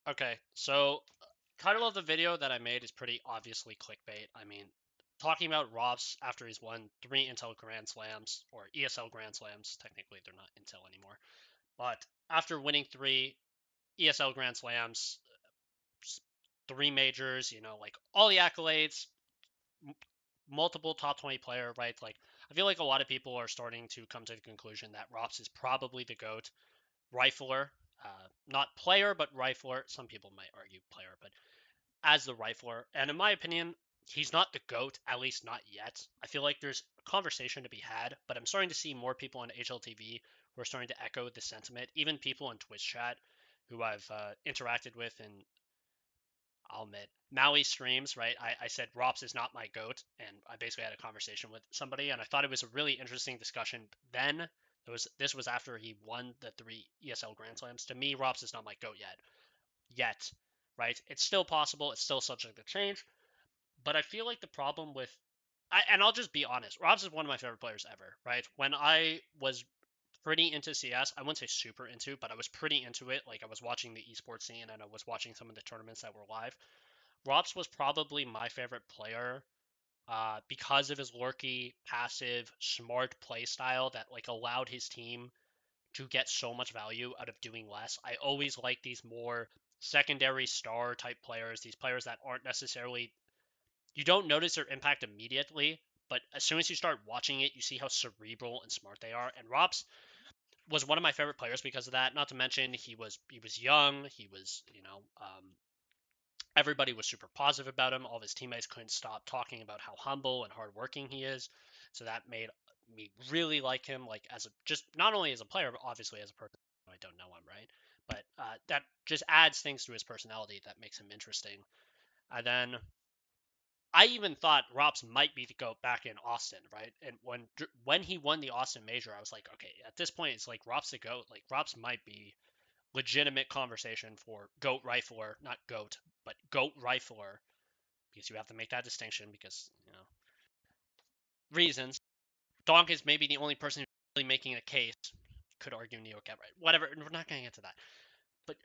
Okay, so title of the video that I made is pretty obviously clickbait. I mean, talking about ropz after he's won 3 Intel Grand Slams, or ESL Grand Slams. Technically, they're not Intel anymore. But after winning 3 ESL Grand Slams, 3 majors, like all the accolades, multiple top 20 player, right? Like, I feel like a lot of people are starting to come to the conclusion that ropz is probably the GOAT rifler. Not player, but rifler. Some people might argue player, but as the rifler. And in my opinion, he's not the GOAT, at least not yet. I feel like there's a conversation to be had, but I'm starting to see more people on HLTV who are starting to echo the sentiment. Even people in Twitch chat who I've interacted with, and I'll admit, Maui streams, right? I said ropz is not my GOAT, and I basically had a conversation with somebody, and I thought it was a really interesting discussion then. This was after he won the 3 ESL Grand Slams. To me, ropz is not my GOAT yet, right? It's still possible. It's still subject to change. But I feel like the problem with, and I'll just be honest, ropz is one of my favorite players ever, right? When I was pretty into CS, I wouldn't say super into, but I was pretty into it. Like, I was watching the esports scene and I was watching some of the tournaments that were live. ropz was probably my favorite player because of his lurky, passive, smart play style that like allowed his team to get so much value out of doing less. I always like these more secondary star type players, these players that aren't necessarily, you don't notice their impact immediately, but as soon as you start watching it, you see how cerebral and smart they are. And ropz was one of my favorite players because of that. Not to mention he was young, he was everybody was super positive about him. All of his teammates couldn't stop talking about how humble and hardworking he is. So that made me really like him, like as a, just not only as a player, but obviously as a person. I don't know him, right? But that just adds things to his personality that makes him interesting. And then I even thought ropz might be the GOAT back in Austin, right? And when he won the Austin Major, I was like, okay, at this point, it's like ropz the GOAT. Like ropz might be legitimate conversation for GOAT rifler, not GOAT, but GOAT rifler, because you have to make that distinction because, reasons. Donk is maybe the only person who's really making a case. Could argue NeoCat, right? Whatever. We're not going to get to that. But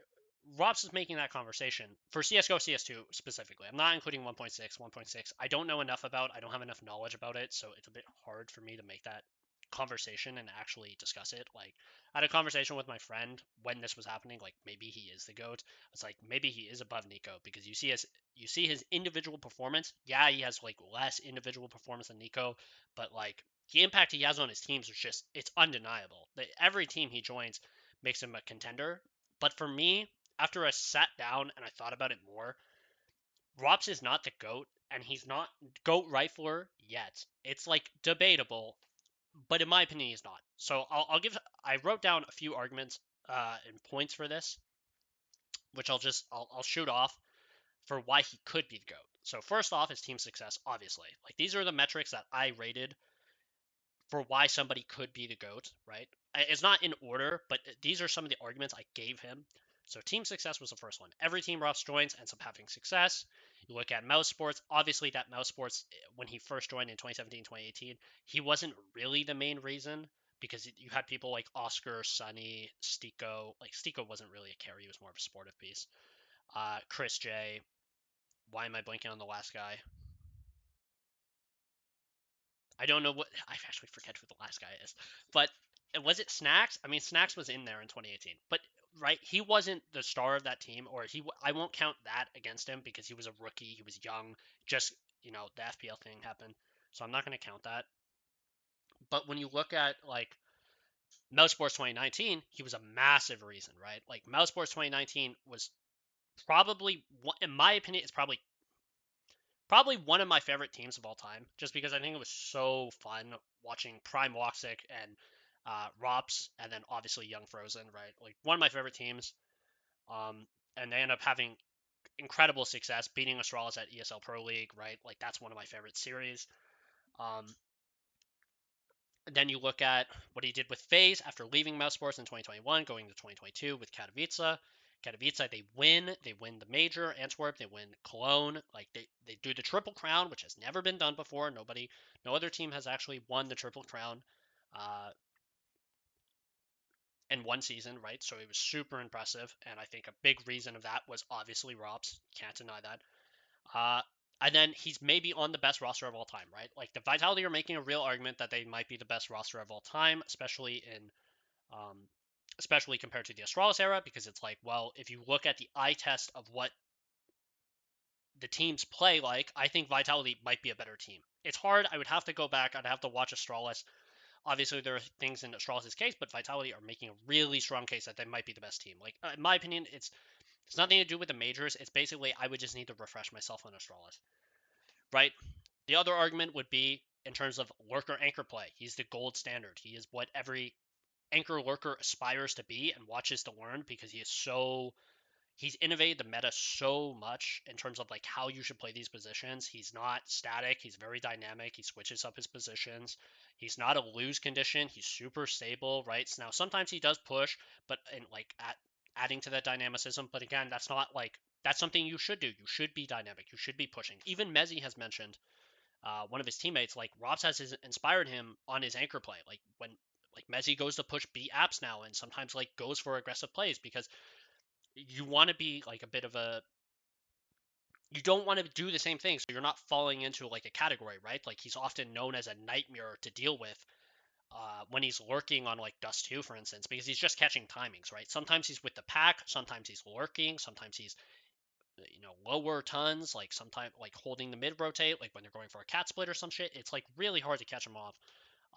ropz is making that conversation for CSGO CS2 specifically. I'm not including 1.6, 1.6. I don't know enough about. I don't have enough knowledge about it, so it's a bit hard for me to make that conversation and actually discuss it. Like, I had a conversation with my friend when this was happening. Like, maybe he is the GOAT. It's like maybe he is above Nico because you see his individual performance. Yeah, he has like less individual performance than Nico, but like the impact he has on his teams is just, it's undeniable. Every team he joins makes him a contender. But for me, after I sat down and I thought about it more, ropz is not the GOAT, and he's not GOAT rifler yet. It's like debatable, but in my opinion, he's not. So I wrote down a few arguments and points for this, which I'll shoot off for why he could be the GOAT. So first off, is team success, obviously. Like, these are the metrics that I rated for why somebody could be the GOAT, right? It's not in order, but these are some of the arguments I gave him. So team success was the first one. Every team ropz joins ends up having success. You look at mouse sports, obviously that mouse sports, when he first joined in 2017, 2018, he wasn't really the main reason because you had people like Oscar, Sunny, Stiko. Like, Stiko wasn't really a carry, he was more of a supportive piece. Chris J. Why am I blanking on the last guy? I don't know what, I actually forget who the last guy is, but was it Snacks? I mean, Snacks was in there in 2018, but right, he wasn't the star of that team, or I won't count that against him because he was a rookie, he was young, just the FPL thing happened, so I'm not going to count that. But when you look at like Mouse Sports 2019, he was a massive reason, right? Like, Mouse Sports 2019 was probably, in my opinion, it's probably one of my favorite teams of all time, just because I think it was so fun watching Prime Woxic and ropz, and then obviously Young Frozen, right? Like, one of my favorite teams. And they end up having incredible success, beating Astralis at ESL Pro League, right? Like, that's one of my favorite series. Um, then you look at what he did with FaZe after leaving Mouse Sports in 2021, going to 2022 with Katowice. Katowice, they win. They win the major. Antwerp, they win Cologne. Like, they do the Triple Crown, which has never been done before. No other team has actually won the Triple Crown. Uh, in one season, right? So it was super impressive, and I think a big reason of that was obviously ropz. Can't deny that. Uh, and then he's maybe on the best roster of all time, right? Like the Vitality are making a real argument that they might be the best roster of all time, um, especially compared to the Astralis era, because it's like, well, if you look at the eye test of what the teams play like, I think Vitality might be a better team. It's hard. I would have to go back. I'd have to watch Astralis. Obviously, there are things in Astralis' case, but Vitality are making a really strong case that they might be the best team. Like, in my opinion, it's nothing to do with the majors. It's basically I would just need to refresh myself on Astralis, right? The other argument would be in terms of lurker anchor play. He's the gold standard. He is what every anchor lurker aspires to be and watches to learn because he's innovated the meta so much in terms of like how you should play these positions. He's not static. He's very dynamic. He switches up his positions. He's not a lose condition. He's super stable, right? So now sometimes he does push, but in like adding to that dynamicism. But again, that's something you should do. You should be dynamic. You should be pushing. Even Mezzi has mentioned one of his teammates, like ropz has inspired him on his anchor play. Like when like Mezzi goes to push B apps now and sometimes like goes for aggressive plays because you want to be like a bit of a you don't want to do the same thing so you're not falling into like a category, right? Like he's often known as a nightmare to deal with when he's lurking on like Dust 2, for instance, because he's just catching timings, right? Sometimes he's with the pack, sometimes he's lurking, sometimes he's lower tons, like sometimes like holding the mid rotate, like when they're going for a cat split or some shit. It's like really hard to catch him off.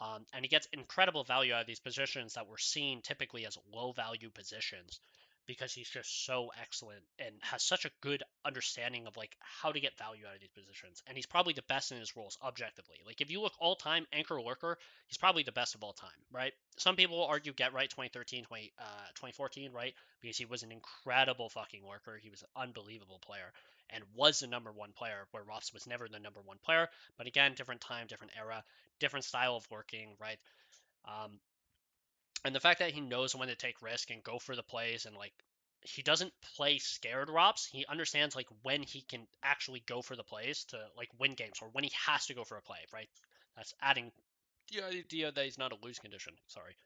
And he gets incredible value out of these positions that we're seen typically as low value positions because he's just so excellent and has such a good understanding of like how to get value out of these positions. And he's probably the best in his roles objectively. Like if you look all time anchor lurker, he's probably the best of all time, right? Some people will argue get right 2013, 2014, right? Because he was an incredible fucking lurker. He was an unbelievable player and was the number one player where ropz was never the number one player. But again, different time, different era, different style of working, right? Um, and the fact that he knows when to take risk and go for the plays and like he doesn't play scared ropz. He understands like when he can actually go for the plays to like win games or when he has to go for a play, right? That's adding the idea that he's not a lose condition. Sorry.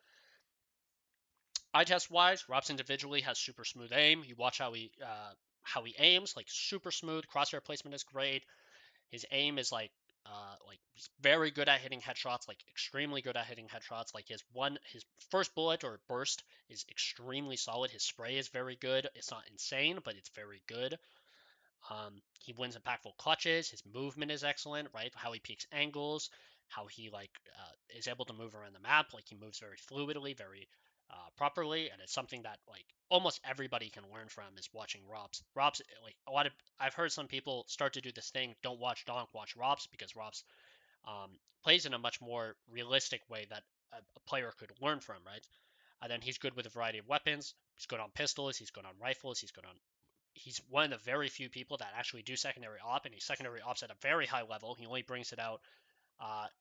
Eye test wise, ropz individually has super smooth aim. You watch how he aims, like super smooth. Crosshair placement is great. His aim is like he's very good at hitting headshots, like extremely good at hitting headshots. Like his first bullet or burst is extremely solid. His spray is very good. It's not insane, but it's very good. He wins impactful clutches. His movement is excellent, right? How he peaks angles, how he is able to move around the map. Like he moves very fluidly, very properly, and it's something that like almost everybody can learn from is watching ropz. Ropz, like I've heard some people start to do this thing. Don't watch Donk, watch ropz because ropz plays in a much more realistic way that a player could learn from, right? And then he's good with a variety of weapons. He's good on pistols. He's good on rifles. He's one of the very few people that actually do secondary op, and he's secondary ops at a very high level. He only brings it out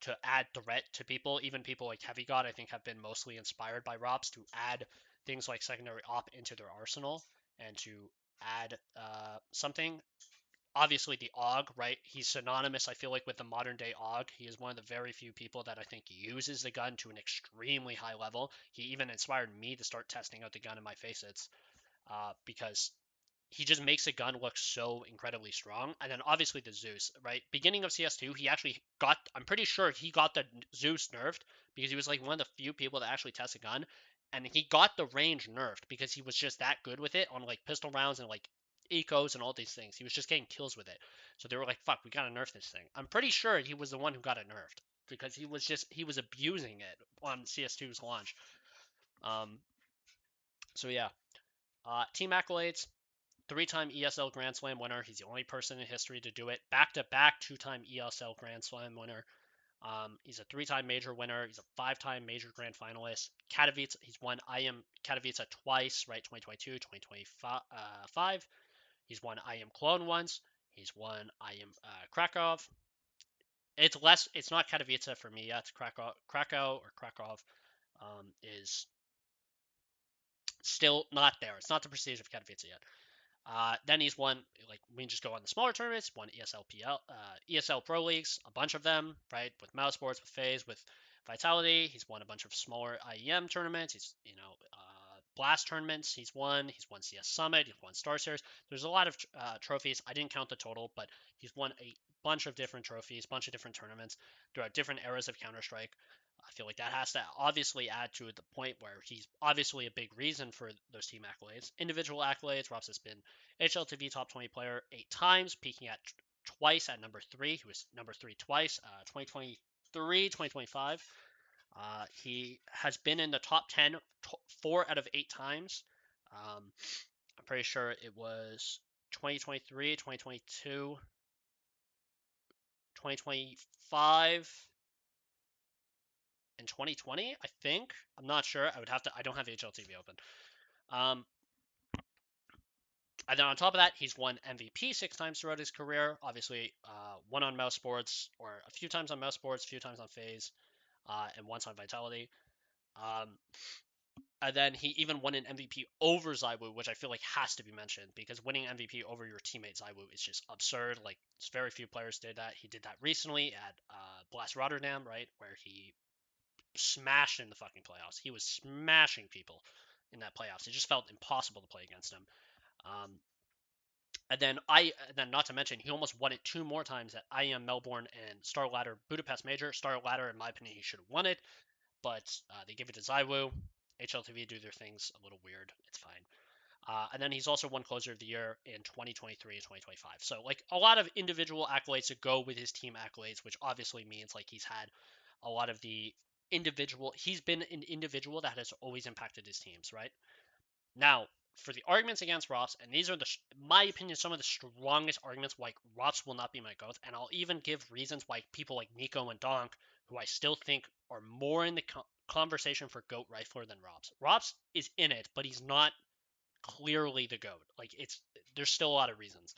to add threat to people. Even people like Heavy God, I think, have been mostly inspired by ropz to add things like secondary op into their arsenal and to add something. Obviously, the AUG, right? He's synonymous, I feel like, with the modern day AUG. He is one of the very few people that I think uses the gun to an extremely high level. He even inspired me to start testing out the gun in my facets because he just makes the gun look so incredibly strong. And then obviously the Zeus, right? Beginning of CS2, he actually I'm pretty sure he got the Zeus nerfed because he was like one of the few people that actually test a gun. And he got the range nerfed because he was just that good with it on like pistol rounds and like ecos and all these things. He was just getting kills with it. So they were like, fuck, we gotta nerf this thing. I'm pretty sure he was the one who got it nerfed because he was abusing it on CS2's launch. Um, so yeah. Team accolades, three-time ESL Grand Slam winner. He's the only person in history to do it. Back-to-back two-time ESL Grand Slam winner. He's a three-time major winner. He's a five-time major grand finalist. Katowice, he's won IM Katowice twice, right? 2022, 2025. He's won IM Cologne once. He's won IM Krakow. It's not Katowice for me yet. Krakow or Krakow is still not there. It's not the prestige of Katowice yet. Then he's won, like, we can just go on the smaller tournaments, won ESL Pro Leagues, a bunch of them, right? With Mouse Sports, with FaZe, with Vitality. He's won a bunch of smaller IEM tournaments. He's, Blast tournaments he's won. He's won CS Summit. He's won Star Series. There's a lot of trophies. I didn't count the total, but he's won a bunch of different trophies, bunch of different tournaments throughout different eras of Counter-Strike. I feel like that has to obviously add to the point where he's obviously a big reason for those team accolades. Individual accolades, ropz has been HLTV top 20 player 8 times, peaking at twice at number 3. He was number 3 twice, 2023, 2025. He has been in the top 10 4 out of 8 times. I'm pretty sure it was 2023, 2022, 2025, and 2020, I think. I'm not sure. I don't have HLTV open. Um, and then on top of that, he's won MVP 6 times throughout his career. Obviously, one on mouse sports, or a few times on mouse sports, a few times on phase, and once on vitality. Um, and then he even won an MVP over ZywOo, which I feel like has to be mentioned because winning MVP over your teammate ZywOo is just absurd. Like, very few players did that. He did that recently at Blast Rotterdam, right, where he smashed in the fucking playoffs. He was smashing people in that playoffs. It just felt impossible to play against him. Um, and then not to mention, he almost won it 2 more times at IEM Melbourne and Star Ladder Budapest Major. Star Ladder, in my opinion, he should have won it, but they give it to ZywOo. HLTV do their things a little weird. It's fine. And then he's also won Closer of the Year in 2023 and 2025. So, like, a lot of individual accolades to go with his team accolades, which obviously means, like, he's had a lot of the individual. He's been an individual that has always impacted his teams, right? Now, for the arguments against ropz, and these are my opinion, some of the strongest arguments why ropz will not be my GOAT, and I'll even give reasons why people like Nico and Donk, who I still think are more in the conversation for GOAT rifler than ropz. ropz is in it, but he's not clearly the GOAT. Like, there's still a lot of reasons.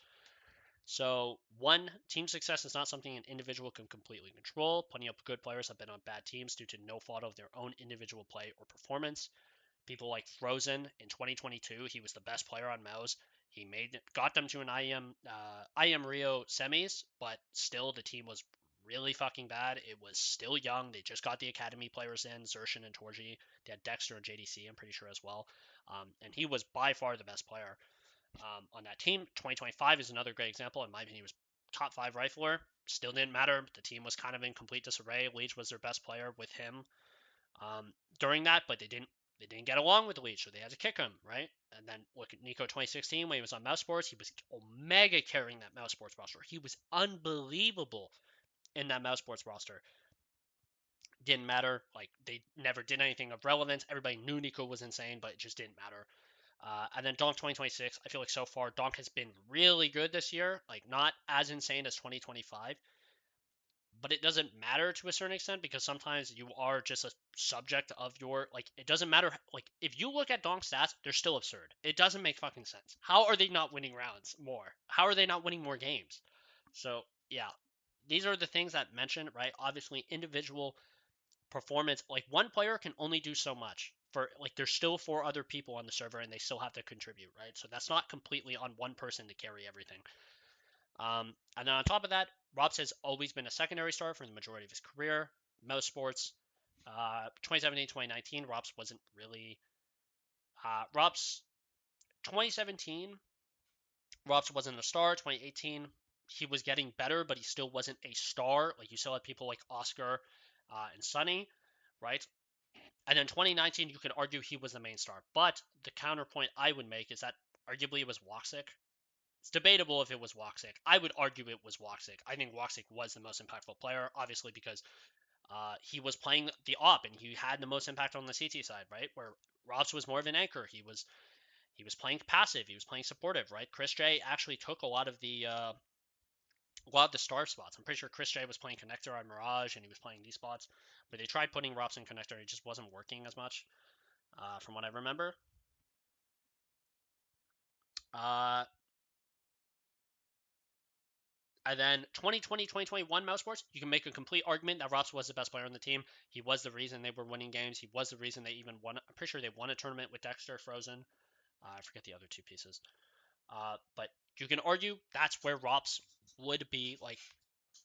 So, one, team success is not something an individual can completely control. Plenty of good players have been on bad teams due to no fault of their own individual play or performance. People like Frozen in 2022, he was the best player on Mouse. He got them to an IM Rio semis, but still the team was really fucking bad. It was still young. They just got the academy players in, Zershin and Torji. They had Dexter and JDC, I'm pretty sure, as well. And he was by far the best player on that team. 2025 is another great example. In my opinion, he was top 5 rifler. Still didn't matter. The team was kind of in complete disarray. Leech was their best player with him during that, but they didn't get along with the Leech, so they had to kick him, right? And then look at Nico 2016 when he was on Mouse Sports. He was omega carrying that Mouse Sports roster. He was unbelievable in that Mouse Sports roster. Didn't matter. Like, they never did anything of relevance. Everybody knew Nico was insane, but it just didn't matter. And then Donk 2026, I feel like so far Donk has been really good this year. Like, not as insane as 2025, but it doesn't matter to a certain extent because sometimes you are just a subject of your, like, it doesn't matter. Like, if you look at Donk's stats, they're still absurd. It doesn't make fucking sense. How are they not winning rounds more? How are they not winning more games? So yeah, these are the things that mention, right? Obviously, individual performance, like, one player can only do so much. For, like, there's still 4 other people on the server and they still have to contribute, right? So that's not completely on one person to carry everything. And then on top of that, ropz has always been a secondary star for the majority of his career. Mouse Sports, 2017, 2019, ropz wasn't really. ropz 2017, ropz wasn't a star. 2018, he was getting better, but he still wasn't a star. Like, you still had people like Oscar and Sunny, right? And then 2019, you could argue he was the main star. But the counterpoint I would make is that arguably it was Woxic. It's debatable if it was Woxic. I would argue it was Woxic. I think Woxic was the most impactful player, obviously because he was playing the op and he had the most impact on the CT side, right? Where ropz was more of an anchor. He was playing passive. He was playing supportive, right? Chris J actually took a lot of the star spots. I'm pretty sure Chris J was playing connector on Mirage and he was playing these spots, but they tried putting ropz in connector. It just wasn't working as much, from what I remember. Uh, And then 2020, 2021 mouse sports, you can make a complete argument that ropz was the best player on the team. He was the reason they were winning games. He was the reason they even won. I'm pretty sure they won a tournament with Dexter, Frozen. I forget the other 2 pieces. But you can argue that's where ropz would be, like,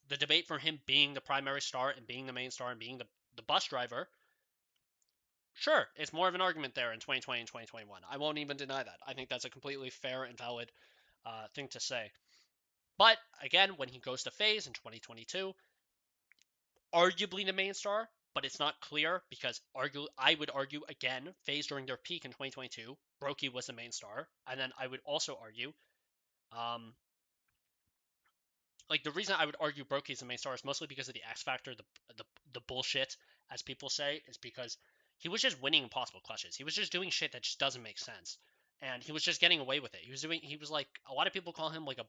the debate for him being the primary star and being the main star and being the bus driver Sure, it's more of an argument there in 2020 and 2021. I won't even deny that. I think that's a completely fair and valid thing to say. But again, when he goes to FaZe in 2022, arguably the main star, but it's not clear because I would argue again, FaZe during their peak in 2022, Brokey was the main star, and then I would also argue, um, like the reason I would argue Brokey is the main star is mostly because of the X factor, the the bullshit, as people say, is because he was just winning impossible clutches. He was just doing shit that just doesn't make sense, and he was just getting away with it. He was like a lot of people call him like a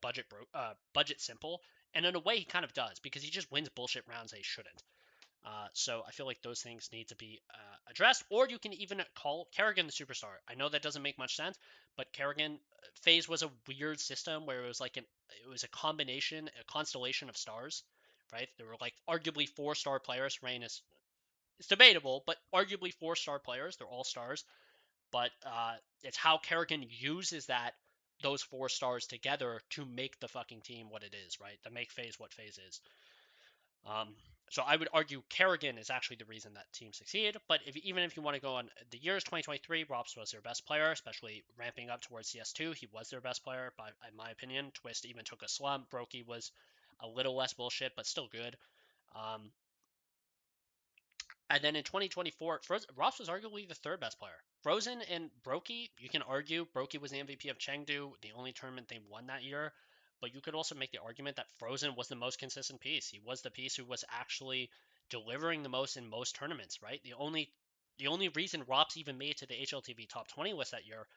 budget simple, and in a way he kind of does because he just wins bullshit rounds that he shouldn't. So I feel like those things need to be addressed, or you can even call Kerrigan the superstar. I know that doesn't make much sense, but Kerrigan phase was a weird system where it was like it was a combination, a constellation of stars, right? There were like arguably 4-star players. Rain is it's debatable, but arguably 4-star players. They're all stars, but it's how Kerrigan uses those 4 stars together to make the fucking team what it is, right? To make phase what phase is. Um, so I would argue Kerrigan is actually the reason that team succeeded. But even if you want to go on the years 2023, ropz was their best player, especially ramping up towards CS2. He was their best player, in my opinion. Twist even took a slump. Brokey was a little less bullshit, but still good. Um, and then in 2024, ropz was arguably the third best player. Frozen and Brokey, you can argue Brokey was the MVP of Chengdu, the only tournament they won that year. But you could also make the argument that Frozen was the most consistent piece. He was the piece who was actually delivering the most in most tournaments, right? The only reason ropz even made it to the HLTV top 20 list that year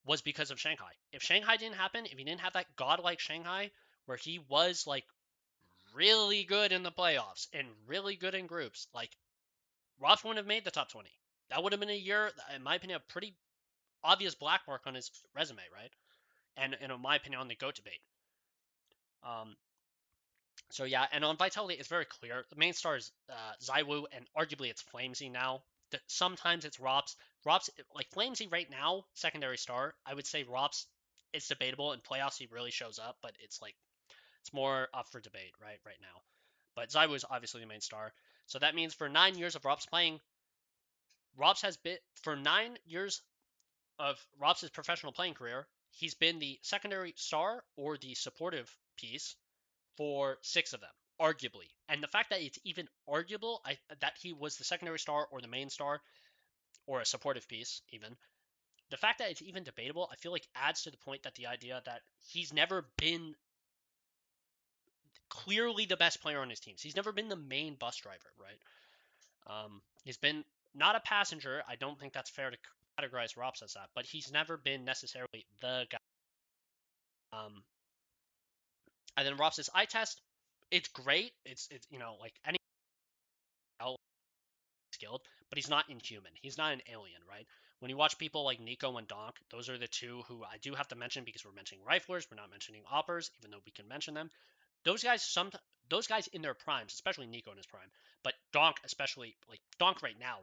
was because of Shanghai. If Shanghai didn't happen, if he didn't have that godlike Shanghai where he was like really good in the playoffs and really good in groups, like ropz wouldn't have made the top 20. That would have been a year, in my opinion, a pretty obvious black mark on his resume, right? And in my opinion, on the GOAT debate. Um, so yeah, and on Vitality, it's very clear. The main star is Zywoo, and arguably it's Flamesy now. Sometimes it's ropz. ropz, like Flamesy right now, secondary star. I would say ropz, it's debatable. In playoffs, he really shows up, but it's like it's more up for debate right now. But Zywoo is obviously the main star. So that means for 9 years of ropz playing, ropz has been for 9 years of ropz's professional playing career, he's been the secondary star or the supportive piece for 6 of them, arguably. And the fact that it's even arguable that he was the secondary star or the main star or a supportive piece, even the fact that it's even debatable, I feel like adds to the point that the idea that he's never been clearly the best player on his teams. He's never been the main bus driver, right? He's been not a passenger. I don't think that's fair to categorize ropz as that, but he's never been necessarily the guy. Um, and then ropz's eye test, it's great. It's like any skilled, but he's not inhuman. He's not an alien, right? When you watch people like Nico and Donk, those are the two who I do have to mention because we're mentioning riflers, we're not mentioning oppers, even though we can mention them. Those guys in their primes, especially Nico in his prime, but Donk especially, like Donk right now,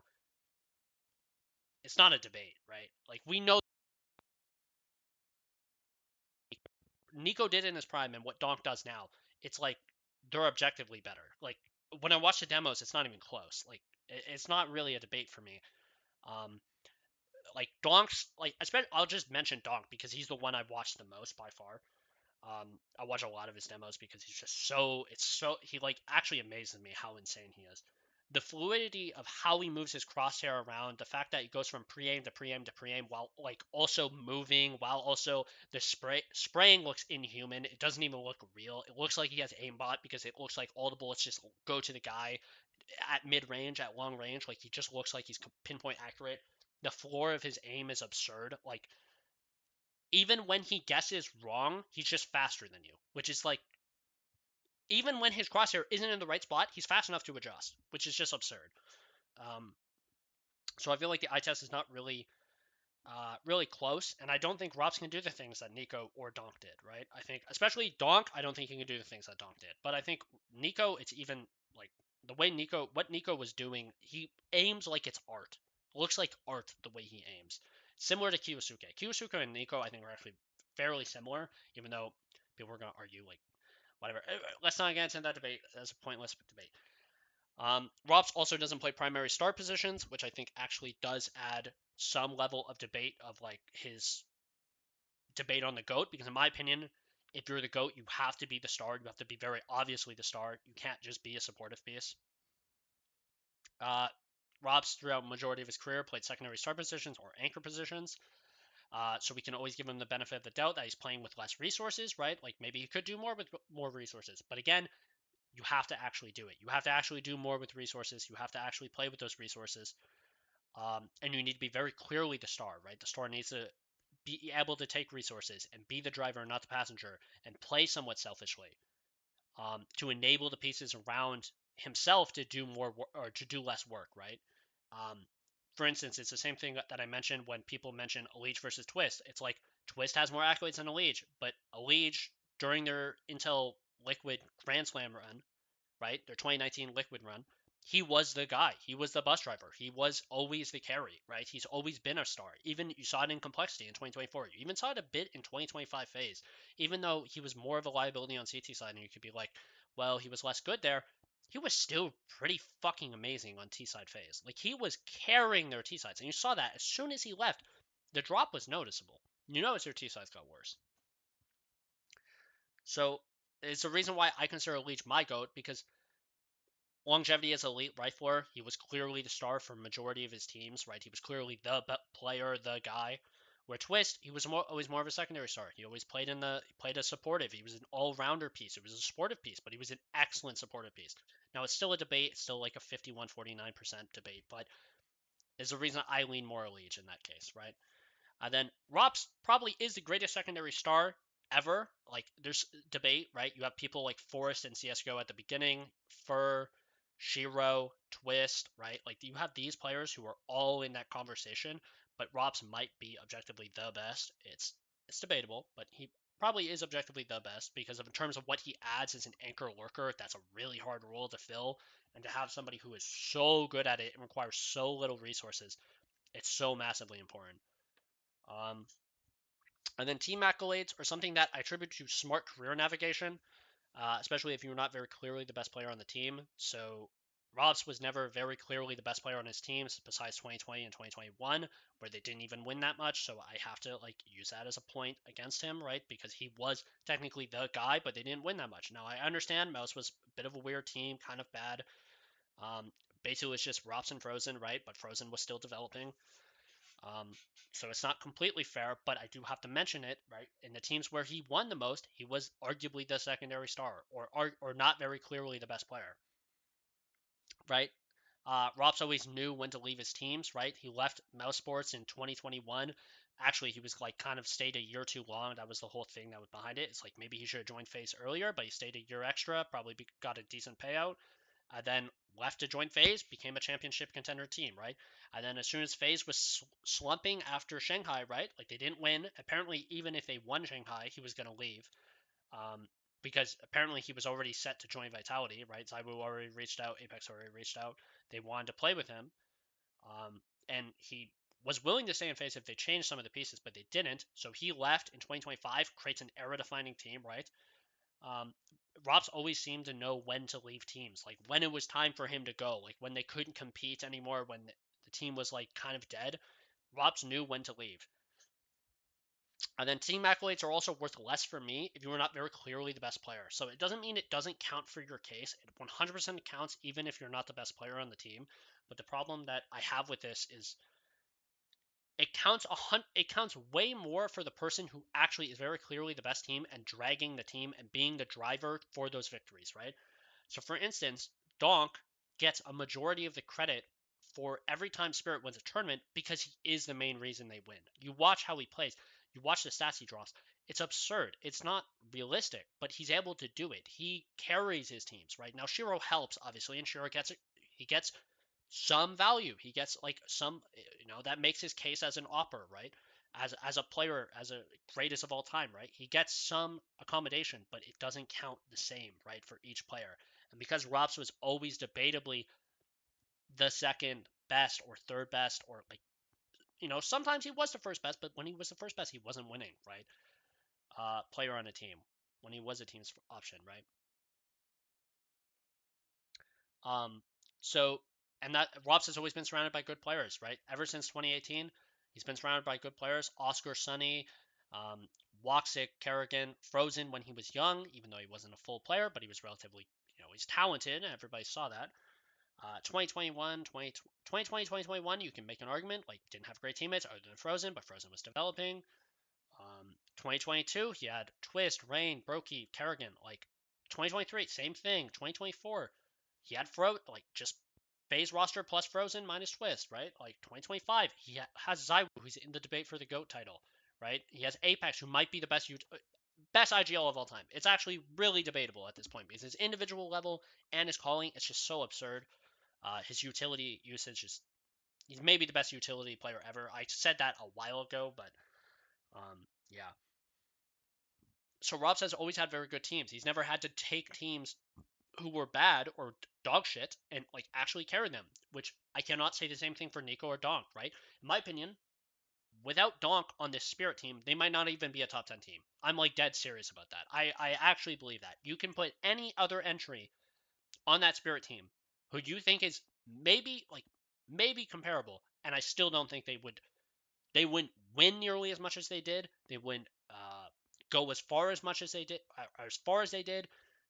it's not a debate, right? Like we know Nico did in his prime and what Donk does now, it's like they're objectively better. Like when I watch the demos, it's not even close. Like it's not really a debate for me. Um, like Donk's like especially I'll just mention Donk because he's the one I've watched the most by far. I watch a lot of his demos because he's just he like actually amazes me how insane he is. The fluidity of how he moves his crosshair around, the fact that he goes from pre-aim to pre-aim to pre-aim while like also moving, while also the spraying looks inhuman. It doesn't even look real. It looks like he has aimbot because it looks like all the bullets just go to the guy at mid-range, at long range. Like he just looks like he's pinpoint accurate. The floor of his aim is absurd. Like even when he guesses wrong, he's just faster than you, which is like even when his crosshair isn't in the right spot, he's fast enough to adjust, which is just absurd. Um, so I feel like the eye test is not really close, and I don't think ropz can do the things that Nico or Donk did, right? I think, especially Donk, I don't think he can do the things that Donk did. But I think Nico, it's even like the way what Nico was doing, he aims like it's art. It looks like art the way he aims. Similar to Kiyosuke. Kiyosuke and Nico, I think, are actually fairly similar, even though people are going to argue, like, whatever. Let's not get into that debate. That's a pointless debate. ropz also doesn't play primary star positions, which I think actually does add some level of debate of like his debate on the GOAT, because in my opinion, if you're the GOAT, you have to be the star. You have to be very obviously the star. You can't just be a supportive piece. Uh, ropz, throughout majority of his career, played secondary star positions or anchor positions. So we can always give him the benefit of the doubt that he's playing with less resources, right? Like maybe he could do more with more resources. But again, you have to actually do it. You have to actually do more with resources. You have to actually play with those resources. And you need to be very clearly the star, right? The star needs to be able to take resources and be the driver, not the passenger, and play somewhat selfishly, to enable the pieces around himself to do more or to do less work, right? Um, for instance, it's the same thing that I mentioned when people mention Elige versus Twist. It's like Twist has more accolades than Elige, but Elige, during their Intel Liquid Grand Slam run, right? Their 2019 Liquid run. He was the guy. He was the bus driver. He was always the carry, right? He's always been a star. Even you saw it in complexity in 2024. You even saw it a bit in 2025 phase. Even though he was more of a liability on CT side, and you could be like, well, he was less good there. He was still pretty fucking amazing on T side phase. Like he was carrying their T sides, and you saw that as soon as he left, the drop was noticeable. You notice their T sides got worse. So it's the reason why I consider Leech my goat, because longevity as elite rifler, he was clearly the star for majority of his teams, right? He was clearly the player, the guy. Where Twist, he was always more of a secondary star. He always played played a supportive. He was an all-rounder piece. It was a supportive piece, but he was an excellent supportive piece. Now it's still a debate. It's still like a 51-49% debate, but there's a reason I lean more elite in that case, right? Then ropz probably is the greatest secondary star ever. Like there's debate, right? You have people like Forrest and CS:GO at the beginning, Fur, Shiro, Twist, right? Like you have these players who are all in that conversation, but ropz might be objectively the best. It's debatable, but he probably is objectively the best because of in terms of what he adds as an anchor lurker. That's a really hard role to fill, and to have somebody who is so good at it and requires so little resources, it's so massively important. Um, and then team accolades are something that I attribute to smart career navigation, especially if you're not very clearly the best player on the team. So ropz was never very clearly the best player on his teams besides 2020 and 2021, where they didn't even win that much. So I have to like use that as a point against him, right? Because he was technically the guy, but they didn't win that much. Now I understand Mouse was a bit of a weird team, kind of bad. Basically, it was just ropz and Frozen, right? But Frozen was still developing. Um, so it's not completely fair, but I do have to mention it, right? In the teams where he won the most, he was arguably the secondary star, or not very clearly the best player, right? ropz always knew when to leave his teams, right? He left Mouse Sports in 2021. Actually, he was like kind of stayed a year too long. That was the whole thing that was behind it. It's like maybe he should have joined FaZe earlier, but he stayed a year extra, probably got a decent payout. Then left to join FaZe, became a championship contender team, right? And then as soon as FaZe was slumping after Shanghai, right? Like they didn't win. Apparently, even if they won Shanghai, he was going to leave. Um, because apparently he was already set to join Vitality, right? Zaibu already reached out, Apex already reached out. They wanted to play with him. And he was willing to stay in FaZe if they changed some of the pieces, but they didn't. So he left in 2025, creates an era-defining team, right? um, ropz always seemed to know when to leave teams, like when it was time for him to go, like when they couldn't compete anymore, when the team was like kind of dead. ropz knew when to leave. And then team accolades are also worth less for me if you are not very clearly the best player. So it doesn't mean it doesn't count for your case. It 100% counts even if you're not the best player on the team. But the problem that I have with this is it counts way more for the person who actually is very clearly the best team and dragging the team and being the driver for those victories, right? So for instance, Donk gets a majority of the credit for every time Spirit wins a tournament because he is the main reason they win. You watch how he plays, you watch the stats he draws. It's absurd. It's not realistic, but he's able to do it. He carries his teams, right? Now Shiro helps obviously, and Shiro gets it. He gets some value. He gets like some, that makes his case as an opper, right? As a player, as a greatest of all time, right? He gets some accommodation, but it doesn't count the same, right, for each player. And because ropz was always debatably the second best or third best, or like, sometimes he was the first best, but when he was the first best, he wasn't winning, right? Player on a team when he was a team's option, right? So, and that ropz has always been surrounded by good players, right? Ever since 2018, he's been surrounded by good players. Oscar, Sonny, um, Woxic, Kerrigan, Frozen when he was young, even though he wasn't a full player, but he was relatively, he's talented, and everybody saw that. 2021, 2020, 2021, you can make an argument, like, didn't have great teammates other than Frozen, but Frozen was developing. 2022, he had Twist, Rain, Brokey, Kerrigan. Like, 2023, same thing. 2024, he had like, just phase roster plus Frozen minus Twist, right? Like, 2025, he has Zywu, who's in the debate for the GOAT title, right? He has Apex, who might be the best IGL of all time. It's actually really debatable at this point because his individual level and his calling, it's just so absurd. His utility usage is, he's maybe the best utility player ever. I said that a while ago, but yeah. So ropz has always had very good teams. He's never had to take teams who were bad or dog shit and like actually carry them, which I cannot say the same thing for Nico or Donk, right? In my opinion, without Donk on this Spirit team, they might not even be a top 10 team. I'm like dead serious about that. I actually believe that. You can put any other entry on that Spirit team who you think is maybe comparable, and I still don't think they wouldn't win nearly as much as they did. They wouldn't go as far as much as they did, as far as they did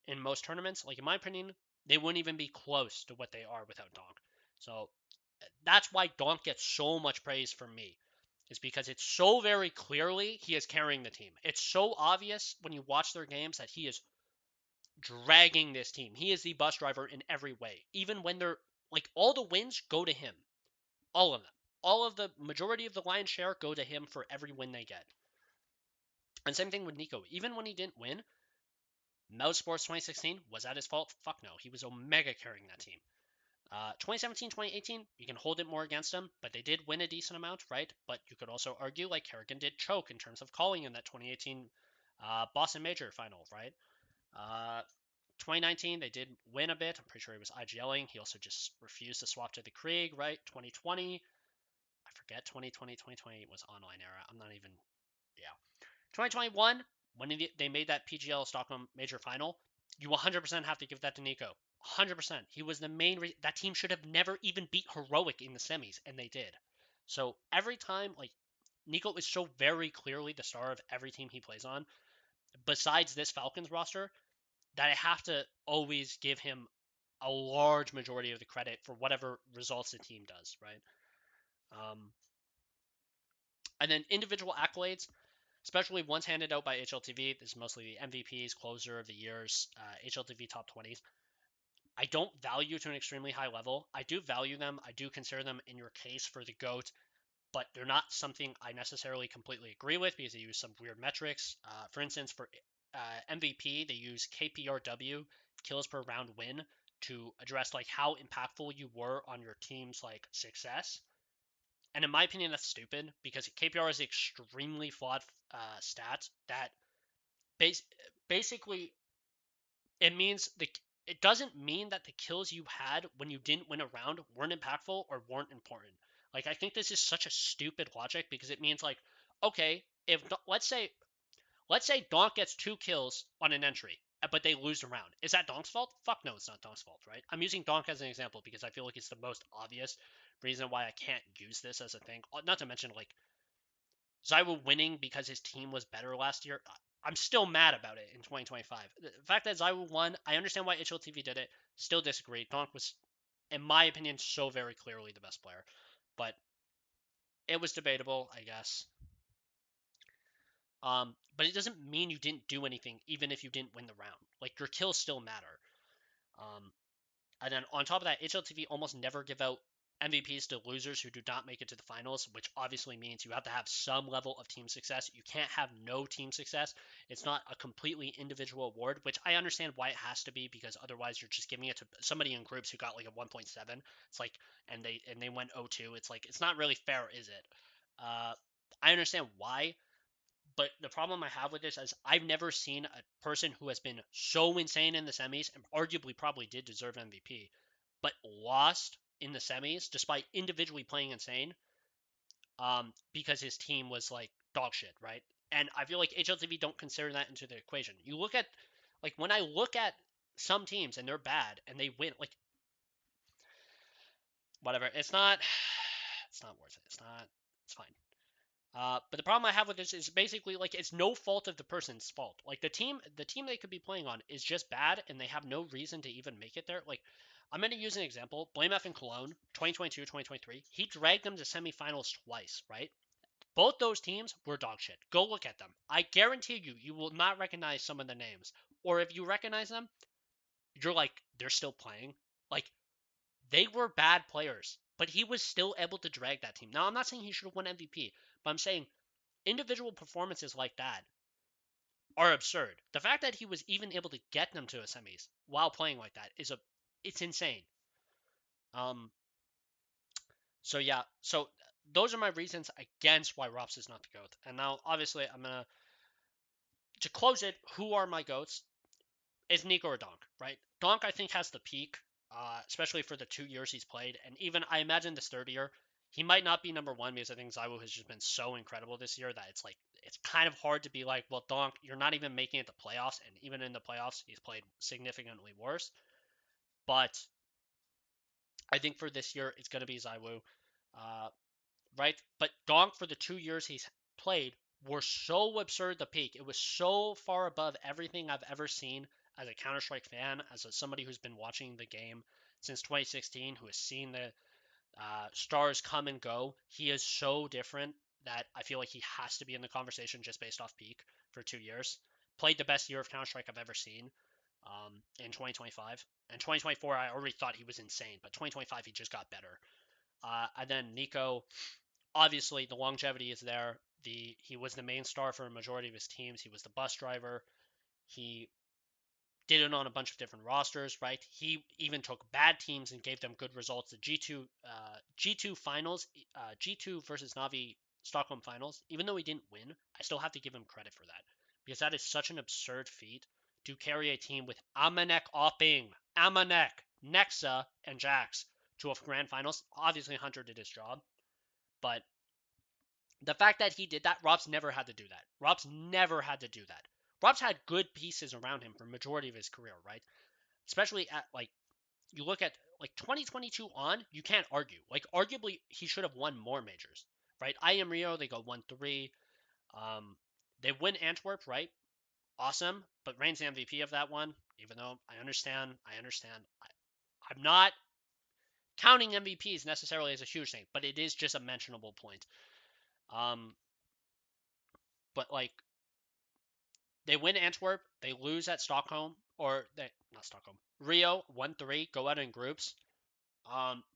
in most tournaments. Like in my opinion, they wouldn't even be close to what they are without Donk. So that's why Donk gets so much praise from me. Is because it's so very clearly he is carrying the team. It's so obvious when you watch their games that he is dragging this team. He is the bus driver in every way. Even when they're like all the wins go to him. All of them. All of the majority of the lion's share go to him for every win they get. And same thing with Nico. Even when he didn't win, Mel Sports 2016, was that his fault? Fuck no. He was Omega carrying that team. 2017, 2018, you can hold it more against him, but they did win a decent amount, right? But you could also argue like Kerrigan did choke in terms of calling in that 2018 Boston Major final, right? 2019, they did win a bit. I'm pretty sure he was IGLing. He also just refused to swap to the Krieg, right? 2020, I forget 2020, 2020 was online era. I'm not even, yeah. 2021, when they made that PGL Stockholm Major Final, you 100% have to give that to Nico. 100%. He was the main reason. That team should have never even beat Heroic in the semis, and they did. So every time, like, Nico is so very clearly the star of every team he plays on, besides this Falcons roster, that I have to always give him a large majority of the credit for whatever results the team does, right? Um, and then individual accolades, especially ones handed out by HLTV. This is mostly the MVPs, closer of the years, HLTV top 20s. I don't value to an extremely high level. I do value them. I do consider them in your case for the GOAT, but they're not something I necessarily completely agree with because they use some weird metrics. For instance, for MVP, they use KPRW, kills per round win, to address like how impactful you were on your team's like success. And in my opinion, that's stupid because KPR is an extremely flawed stat that bas- basically it means it doesn't mean that the kills you had when you didn't win a round weren't impactful or weren't important. Like I think this is such a stupid logic because it means like okay, if let's say Donk gets 2 kills on an entry, but they lose the round. Is that Donk's fault? Fuck no, it's not Donk's fault, right? I'm using Donk as an example because I feel like it's the most obvious reason why I can't use this as a thing. Not to mention like Zywu winning because his team was better last year. I'm still mad about it in 2025. The fact that Zywu won, I understand why HLTV did it. Still disagree. Donk was, in my opinion, so very clearly the best player. But it was debatable, I guess. But it doesn't mean you didn't do anything, even if you didn't win the round. Like your kills still matter. Um, and then on top of that, HLTV almost never give out MVPs to losers who do not make it to the finals, which obviously means you have to have some level of team success. You can't have no team success. It's not a completely individual award, which I understand why it has to be because otherwise you're just giving it to somebody in groups who got like a 1.7. It's like and they went 0-2. It's like it's not really fair, is it? I understand why, but the problem I have with this is I've never seen a person who has been so insane in the semis and arguably probably did deserve MVP, but lost in the semis despite individually playing insane, because his team was like dog shit, right? And I feel like HLTV don't consider that into the equation. You look at like when I look at some teams and they're bad and they win, like whatever. It's not. It's not worth it. It's not. It's fine. But the problem I have with this is basically like it's no fault of the person's fault. Like the team they could be playing on is just bad, and they have no reason to even make it there. Like I'm gonna use an example. Blame F in Cologne, 2022, 2023. He dragged them to semifinals twice, right? Both those teams were dog shit. Go look at them. I guarantee you will not recognize some of the names, or if you recognize them, you're like they're still playing. Like they were bad players, but he was still able to drag that team. Now I'm not saying he should have won MVP, but I'm saying individual performances like that are absurd. The fact that he was even able to get them to a semis while playing like that it's insane. Um so yeah, so those are my reasons against why ropz is not the GOAT. And now obviously I'm gonna to close it, who are my GOATs? Is Nico or Donk, right? Donk I think has the peak, especially for the 2 years he's played, and even I imagine this third year, he might not be number one because I think Zaiwu has just been so incredible this year that it's like it's kind of hard to be like, well, Donk, you're not even making it to playoffs, and even in the playoffs, he's played significantly worse. But I think for this year, it's going to be Zaiwu, uh, right? But Donk for the 2 years he's played were so absurd. The peak, it was so far above everything I've ever seen as a Counter Strike fan, as somebody who's been watching the game since 2016, who has seen the stars come and go. He is so different that I feel like he has to be in the conversation just based off peak for 2 years. Played the best year of Counter Strike I've ever seen in 2025. And 2024, I already thought he was insane, but 2025 he just got better. And then Nico, obviously the longevity is there. He was the main star for a majority of his teams. He was the bus driver. He did it on a bunch of different rosters, right? He even took bad teams and gave them good results. The G2 finals, G2 versus Navi Stockholm finals. Even though he didn't win, I still have to give him credit for that because that is such an absurd feat to carry a team with Amanek Opping, Amanek, Nexa, and Jax to a grand finals. Obviously, Hunter did his job, but the fact that he did that, ropz never had to do that. ropz never had to do that. ropz had good pieces around him for majority of his career, right? Especially at like you look at like 2022 on, you can't argue. Like arguably he should have won more majors, right? I am Rio, they go 1-3. Um, they win Antwerp, right? Awesome, but Reigns the MVP of that one. Even though I understand. I'm not counting MVPs necessarily as a huge thing, but it is just a mentionable point. Um, but like they win Antwerp, they lose at Stockholm, or they not Stockholm, Rio 1-3, go out in groups.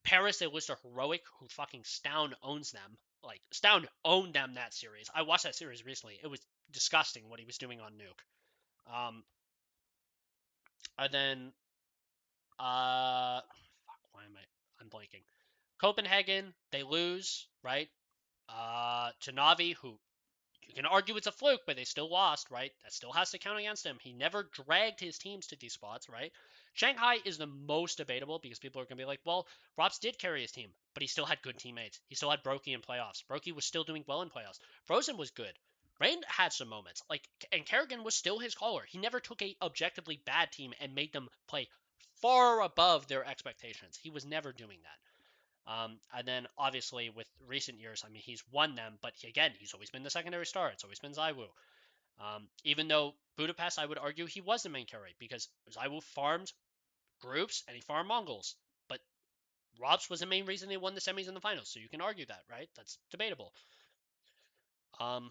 Paris, they lose to Heroic, who fucking Stound owns them. Like Stound owned them that series. I watched that series recently. It was disgusting what he was doing on Nuke. And then fuck, why am I'm blanking. Copenhagen, they lose, right? To Navi, who you can argue it's a fluke, but they still lost, right? That still has to count against him. He never dragged his teams to these spots, right? Shanghai is the most debatable because people are going to be like, well, ropz did carry his team, but he still had good teammates. He still had Brokey in playoffs. Brokey was still doing well in playoffs. Frozen was good. Rain had some moments, like, and Kerrigan was still his caller. He never took a objectively bad team and made them play far above their expectations. He was never doing that. And then obviously with recent years, I mean, he's won them, but again, he's always been the secondary star. It's always been Zaiwu. Even though Budapest, I would argue he was the main carry because Zaiwu farmed groups and he farmed Mongols. But ropz was the main reason they won the semis and the finals. So you can argue that, right? That's debatable. Um,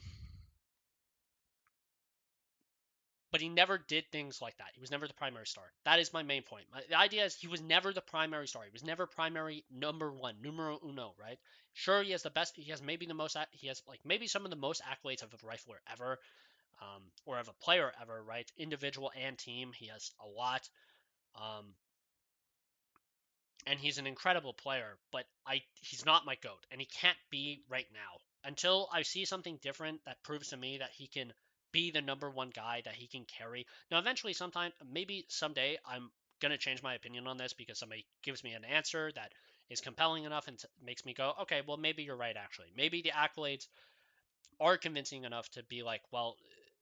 but he never did things like that. He was never the primary star. That is my main point. The idea is he was never the primary star. He was never primary number one, numero uno, right? Sure, he has the best. He has maybe the most. He has like maybe some of the most accolades of a rifler ever, or of a player ever, right? Individual and team, he has a lot. Um, and he's an incredible player, but he's not my goat, and he can't be right now until I see something different that proves to me that he can be the number one guy that he can carry. Now, eventually, sometime, maybe someday, I'm gonna change my opinion on this because somebody gives me an answer that is compelling enough and makes me go, okay, well, maybe you're right. Actually, maybe the accolades are convincing enough to be like, well,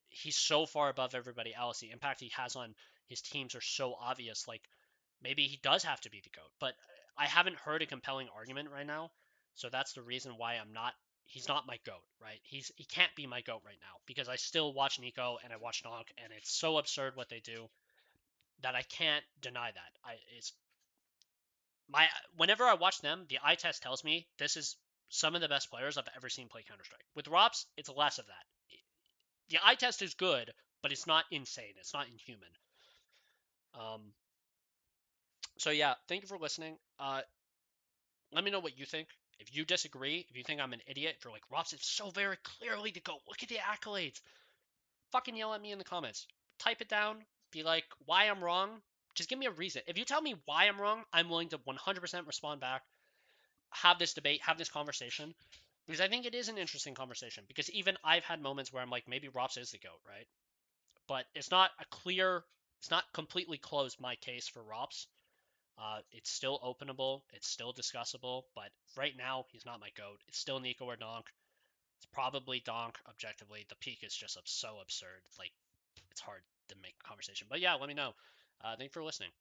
he's so far above everybody else. The impact he has on his teams are so obvious. Like maybe he does have to be the GOAT. But I haven't heard a compelling argument right now, so that's the reason why I'm not. He's not my goat, right? He can't be my goat right now because I still watch Nico and I watch Donk, and it's so absurd what they do that I can't deny that. It's my whenever I watch them, the eye test tells me this is some of the best players I've ever seen play Counter Strike. With ropz, it's less of that. The eye test is good, but it's not insane. It's not inhuman. Um, so yeah, thank you for listening. Let me know what you think. If you disagree, if you think I'm an idiot, if you're like ropz is so very clearly the GOAT, look at the accolades. Fucking yell at me in the comments. Type it down. Be like why I'm wrong. Just give me a reason. If you tell me why I'm wrong, I'm willing to 100% respond back. Have this debate, have this conversation, because I think it is an interesting conversation. Because even I've had moments where I'm like, maybe ropz is the GOAT, right? But it's not completely closed my case for ropz. It's still openable, it's still discussable, but right now he's not my GOAT. It's still Nico or Donk. It's probably Donk objectively. The peak is just so absurd. Like it's hard to make a conversation. But yeah, let me know. Thank you for listening.